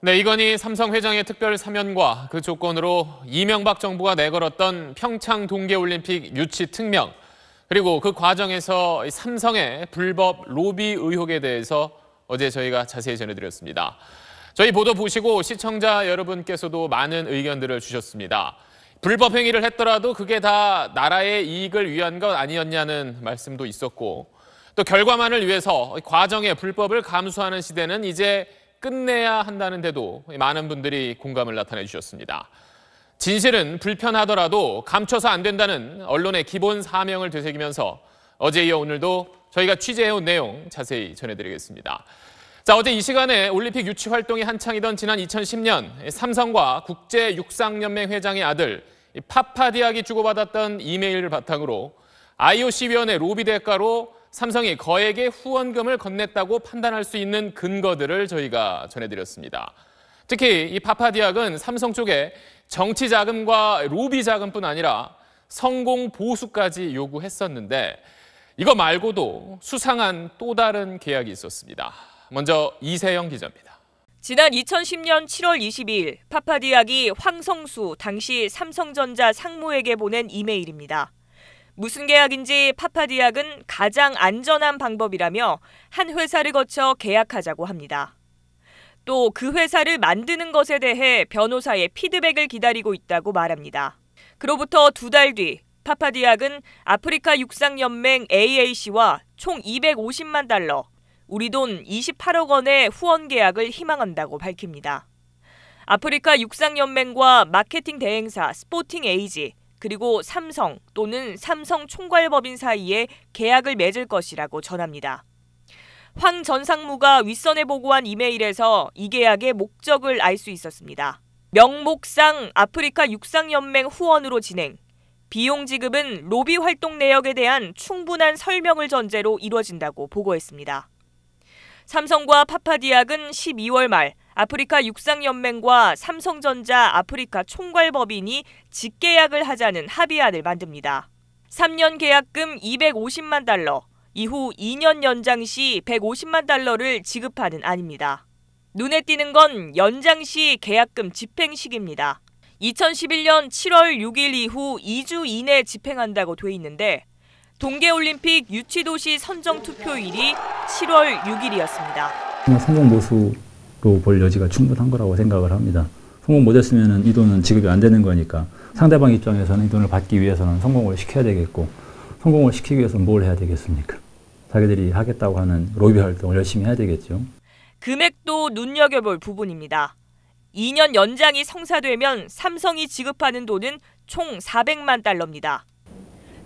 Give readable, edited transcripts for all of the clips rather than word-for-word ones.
네, 이건희 삼성 회장의 특별 사면과 그 조건으로 이명박 정부가 내걸었던 평창 동계올림픽 유치 특명, 그리고 그 과정에서 삼성의 불법 로비 의혹에 대해서 어제 저희가 자세히 전해드렸습니다. 저희 보도 보시고 시청자 여러분께서도 많은 의견들을 주셨습니다. 불법 행위를 했더라도 그게 다 나라의 이익을 위한 것 아니었냐는 말씀도 있었고, 또 결과만을 위해서 과정의 불법을 감수하는 시대는 이제 끝내야 한다는데도 많은 분들이 공감을 나타내 주셨습니다. 진실은 불편하더라도 감춰서 안 된다는 언론의 기본 사명을 되새기면서 어제 이어 오늘도 저희가 취재해온 내용 자세히 전해드리겠습니다. 자, 어제 이 시간에 올림픽 유치 활동이 한창이던 지난 2010년 삼성과 국제육상연맹 회장의 아들 파파디악이 주고받았던 이메일을 바탕으로 IOC-위원회 로비 대가로 삼성이 거액의 후원금을 건넸다고 판단할 수 있는 근거들을 저희가 전해드렸습니다. 특히 이 파파디악은 삼성 쪽에 정치 자금과 로비 자금뿐 아니라 성공 보수까지 요구했었는데, 이거 말고도 수상한 또 다른 계약이 있었습니다. 먼저 이세영 기자입니다. 지난 2010년 7월 22일 파파디악이 황성수 당시 삼성전자 상무에게 보낸 이메일입니다. 무슨 계약인지 파파디악은 가장 안전한 방법이라며 한 회사를 거쳐 계약하자고 합니다. 또 그 회사를 만드는 것에 대해 변호사의 피드백을 기다리고 있다고 말합니다. 그로부터 2달 뒤 파파디악은 아프리카 육상연맹 AAC와 총 250만 달러, 우리 돈 28억 원의 후원 계약을 희망한다고 밝힙니다. 아프리카 육상연맹과 마케팅 대행사 스포팅 에이지, 그리고 삼성 또는 삼성 총괄법인 사이에 계약을 맺을 것이라고 전합니다. 황 전 상무가 윗선에 보고한 이메일에서 이 계약의 목적을 알 수 있었습니다. 명목상 아프리카 육상연맹 후원으로 진행, 비용 지급은 로비 활동 내역에 대한 충분한 설명을 전제로 이루어진다고 보고했습니다. 삼성과 파파디악은 12월 말 아프리카 육상연맹과 삼성전자 아프리카 총괄법인이 직계약을 하자는 합의안을 만듭니다. 3년 계약금 250만 달러, 이후 2년 연장 시 150만 달러를 지급하는 안입니다. 눈에 띄는 건 연장 시 계약금 집행 시기입니다. 2011년 7월 6일 이후 2주 이내 집행한다고 돼 있는데, 동계올림픽 유치도시 선정 투표일이 7월 6일이었습니다. 성공 보수로 볼 여지가 충분한 거라고 생각을 합니다. 성공 못했으면 이 돈은 지급이 안 되는 거니까 상대방 입장에서는 이 돈을 받기 위해서는 성공을 시켜야 되겠고, 성공을 시키기 위해서는 뭘 해야 되겠습니까? 자기들이 하겠다고 하는 로비 활동을 열심히 해야 되겠죠. 금액도 눈여겨볼 부분입니다. 2년 연장이 성사되면 삼성이 지급하는 돈은 총 400만 달러입니다.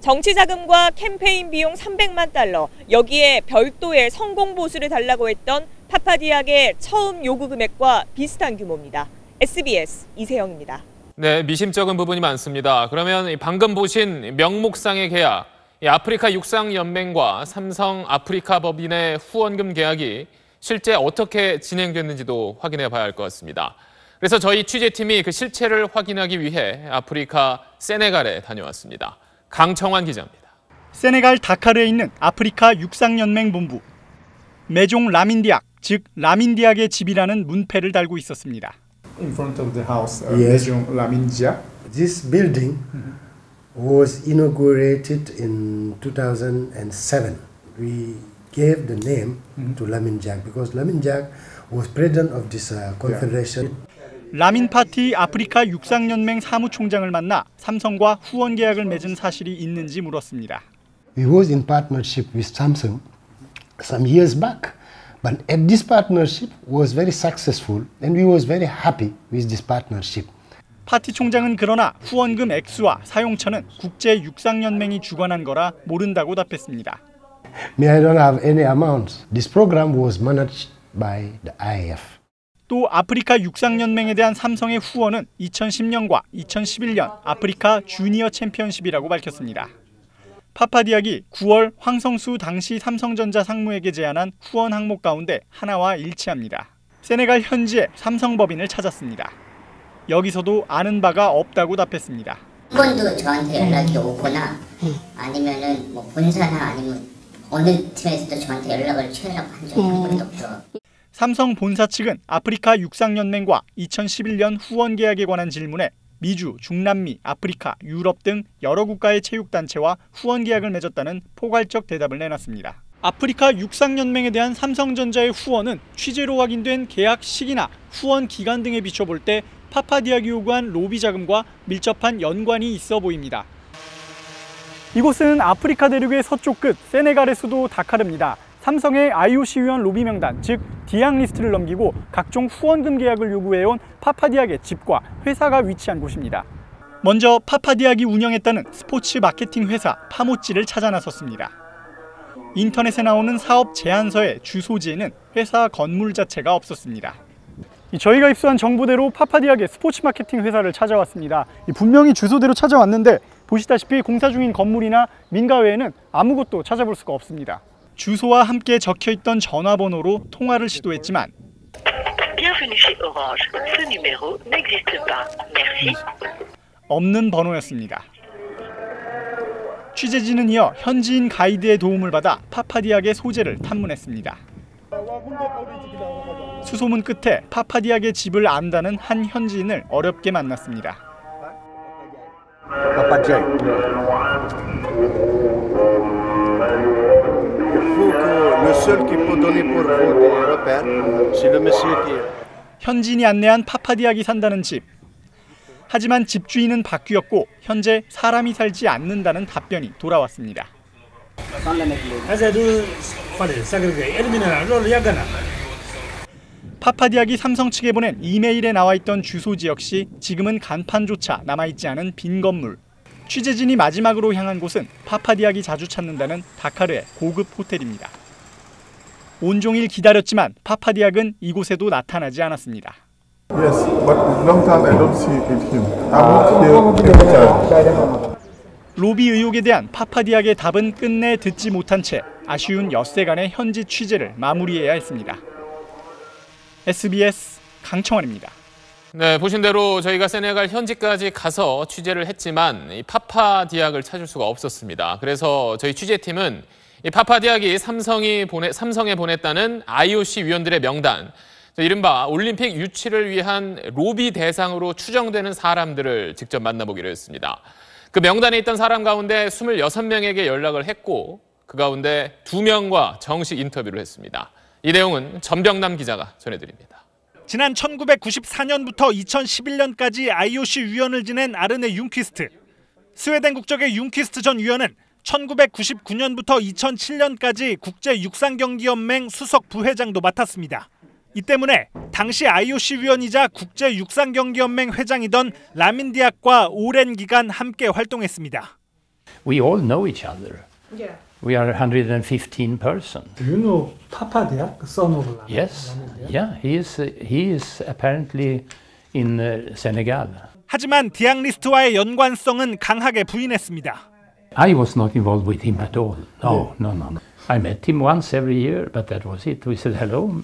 정치 자금과 캠페인 비용 300만 달러, 여기에 별도의 성공 보수를 달라고 했던 파파디악의 처음 요구 금액과 비슷한 규모입니다. SBS 이세영입니다. 네, 미심쩍은 부분이 많습니다. 그러면 방금 보신 명목상의 계약, 아프리카 육상연맹과 삼성 아프리카 법인의 후원금 계약이 실제 어떻게 진행됐는지도 확인해 봐야 할 것 같습니다. 그래서 저희 취재팀이 그 실체를 확인하기 위해 아프리카 세네갈에 다녀왔습니다. 강청환 기자입니다. 세네갈 다카르에 있는 아프리카 육상연맹 본부. 메종 라민디악, 즉 라민디악의 집이라는 문패를 달고 있었습니다. In front of the house, 메종 라민디악. This building was inaugurated in 2007. We gave the name to Lamin Diack because Lamin Diack was president of this confederation. 라민 파티 아프리카 육상연맹 사무총장을 만나 삼성과 후원 계약을 맺은 사실이 있는지 물었습니다. We was in partnership with Samsung some years back, but this partnership was very successful, and we was very happy with this partnership. 파티 총장은 그러나 후원금 액수와 사용처는 국제육상연맹이 주관한 거라 모른다고 답했습니다. I don't have any amounts. This program was managed by the IF. 또 아프리카 육상연맹에 대한 삼성의 후원은 2010년과 2011년 아프리카 주니어 챔피언십이라고 밝혔습니다. 파파디악이 9월 황성수 당시 삼성전자 상무에게 제안한 후원 항목 가운데 하나와 일치합니다. 세네갈 현지의 삼성법인을 찾았습니다. 여기서도 아는 바가 없다고 답했습니다. 한 번도 저한테 연락이 오거나 아니면은 뭐 본사나 아니면 어느 팀에서도 저한테 연락을 취하려고 한 적이 한 번도 없더라고요. 삼성 본사 측은 아프리카 육상연맹과 2011년 후원 계약에 관한 질문에 미주, 중남미, 아프리카, 유럽 등 여러 국가의 체육단체와 후원 계약을 맺었다는 포괄적 대답을 내놨습니다. 아프리카 육상연맹에 대한 삼성전자의 후원은 취재로 확인된 계약 시기나 후원 기간 등에 비춰볼 때 파파디악이 요구한 로비 자금과 밀접한 연관이 있어 보입니다. 이곳은 아프리카 대륙의 서쪽 끝 세네갈의 수도 다카르입니다. 삼성의 IOC 위원 로비 명단, 즉 디악 리스트를 넘기고 각종 후원금 계약을 요구해온 파파디악의 집과 회사가 위치한 곳입니다. 먼저 파파디악이 운영했다는 스포츠 마케팅 회사 파모찌를 찾아 나섰습니다. 인터넷에 나오는 사업 제안서의 주소지에는 회사 건물 자체가 없었습니다. 저희가 입수한 정보대로 파파디악의 스포츠 마케팅 회사를 찾아왔습니다. 분명히 주소대로 찾아왔는데 보시다시피 공사 중인 건물이나 민가 외에는 아무것도 찾아볼 수가 없습니다. 주소와 함께 적혀있던 전화번호로 통화를 시도했지만 없는 번호였습니다. 취재진은 이어 현지인 가이드의 도움을 받아 파파디악의 소재를 탐문했습니다. 수소문 끝에 파파디악의 집을 안다는 한 현지인을 어렵게 만났습니다. 현지인이 안내한 파파디악이 산다는 집. 하지만 집주인은 바뀌었고 현재 사람이 살지 않는다는 답변이 돌아왔습니다. 파파디악이 삼성 측에 보낸 이메일에 나와 있던 주소지 역시 지금은 간판조차 남아있지 않은 빈 건물. 취재진이 마지막으로 향한 곳은 파파디악이 자주 찾는다는 다카르의 고급 호텔입니다. 온종일 기다렸지만 파파디악은 이곳에도 나타나지 않았습니다. Yes, but long time I don't see him. I'm not here. 로비 의혹에 대한 파파디악의 답은 끝내 듣지 못한 채 아쉬운 엿새간의 현지 취재를 마무리해야 했습니다. SBS 강청원입니다. 네, 보신 대로 저희가 세네갈 현지까지 가서 취재를 했지만 이 파파디악을 찾을 수가 없었습니다. 그래서 저희 취재팀은 이 파파디악이 삼성에 보냈다는 IOC 위원들의 명단, 이른바 올림픽 유치를 위한 로비 대상으로 추정되는 사람들을 직접 만나보기로 했습니다. 그 명단에 있던 사람 가운데 26명에게 연락을 했고 그 가운데 2명과 정식 인터뷰를 했습니다. 이 내용은 전병남 기자가 전해드립니다. 지난 1994년부터 2011년까지 IOC 위원을 지낸 아르네 융퀴스트. 스웨덴 국적의 융퀴스트 전 위원은 1999년부터 2007년까지 국제육상경기연맹 수석 부회장도 맡았습니다. 이 때문에 당시 IOC 위원이자 국제육상경기연맹 회장이던 라민 디악과 오랜 기간 함께 활동했습니다. We all know each other. Yeah. We are 115 persons. Do you know Papa Diak, son of Lamin? Yes. Yeah, he is apparently in Senegal. 하지만 디악 리스트와의 연관성은 강하게 부인했습니다. I was not involved with him at all. No. I met him once every year, but that was it. We said hello.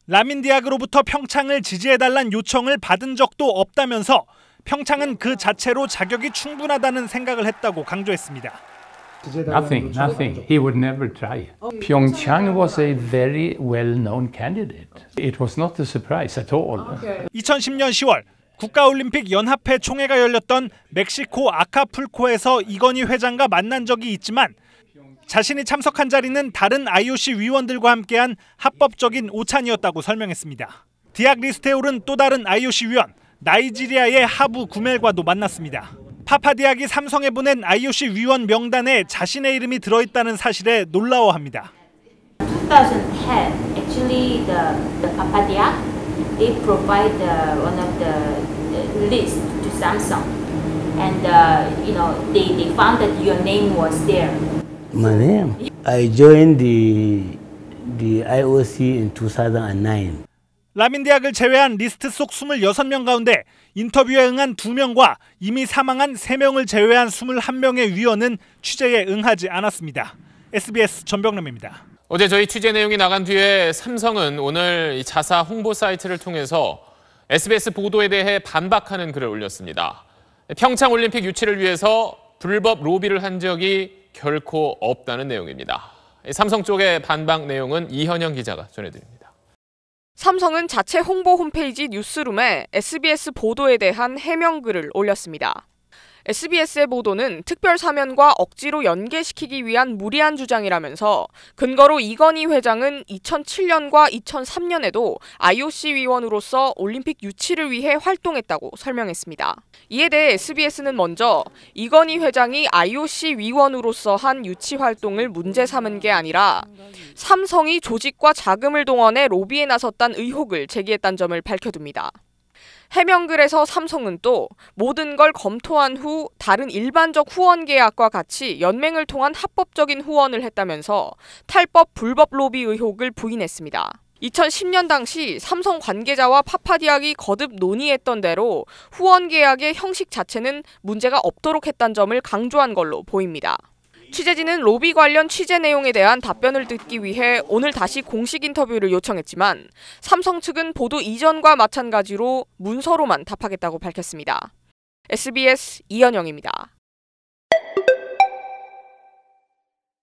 라민 디악으로부터 평창을 지지해달란 요청을 받은 적도 없다면서 평창은 그 자체로 자격이 충분하다는 생각을 했다고 강조했습니다. Nothing. He would never try. Pyeongchang was a very well-known candidate. It was not a surprise at all. 2010년 10월 국가올림픽 연합회 총회가 열렸던 멕시코 아카풀코에서 이건희 회장과 만난 적이 있지만 자신이 참석한 자리는 다른 IOC 위원들과 함께한 합법적인 오찬이었다고 설명했습니다. 디악 리스트에 오른 또 다른 IOC 위원, 나이지리아의 하부 구멜과도 만났습니다. 파파디악이 삼성에 보낸 IOC 위원 명단에 자신의 이름이 들어있다는 사실에 놀라워합니다. 2010, actually the Papadiak, they provide one of the list to Samsung, and they found that your name was there. My name? I joined the IOC in 2009. 라민 디악을 제외한 리스트 속 26명 가운데 인터뷰에 응한 2명과 이미 사망한 3명을 제외한 21명의 위원은 취재에 응하지 않았습니다. SBS 전병남입니다. 어제 저희 취재 내용이 나간 뒤에 삼성은 오늘 자사 홍보 사이트를 통해서 SBS 보도에 대해 반박하는 글을 올렸습니다. 평창 올림픽 유치를 위해서 불법 로비를 한 적이 결코 없다는 내용입니다. 삼성 쪽의 반박 내용은 이현영 기자가 전해드립니다. 삼성은 자체 홍보 홈페이지 뉴스룸에 SBS 보도에 대한 해명글을 올렸습니다. SBS의 보도는 특별 사면과 억지로 연계시키기 위한 무리한 주장이라면서 근거로 이건희 회장은 2007년과 2003년에도 IOC 위원으로서 올림픽 유치를 위해 활동했다고 설명했습니다. 이에 대해 SBS는 먼저 이건희 회장이 IOC 위원으로서 한 유치 활동을 문제 삼은 게 아니라 삼성이 조직과 자금을 동원해 로비에 나섰다는 의혹을 제기했다는 점을 밝혀둡니다. 해명글에서 삼성은 또 모든 걸 검토한 후 다른 일반적 후원 계약과 같이 연맹을 통한 합법적인 후원을 했다면서 탈법 불법 로비 의혹을 부인했습니다. 2010년 당시 삼성 관계자와 파파디악이 거듭 논의했던 대로 후원 계약의 형식 자체는 문제가 없도록 했다는 점을 강조한 걸로 보입니다. 취재진은 로비 관련 취재 내용에 대한 답변을 듣기 위해 오늘 다시 공식 인터뷰를 요청했지만 삼성 측은 보도 이전과 마찬가지로 문서로만 답하겠다고 밝혔습니다. SBS 이현영입니다.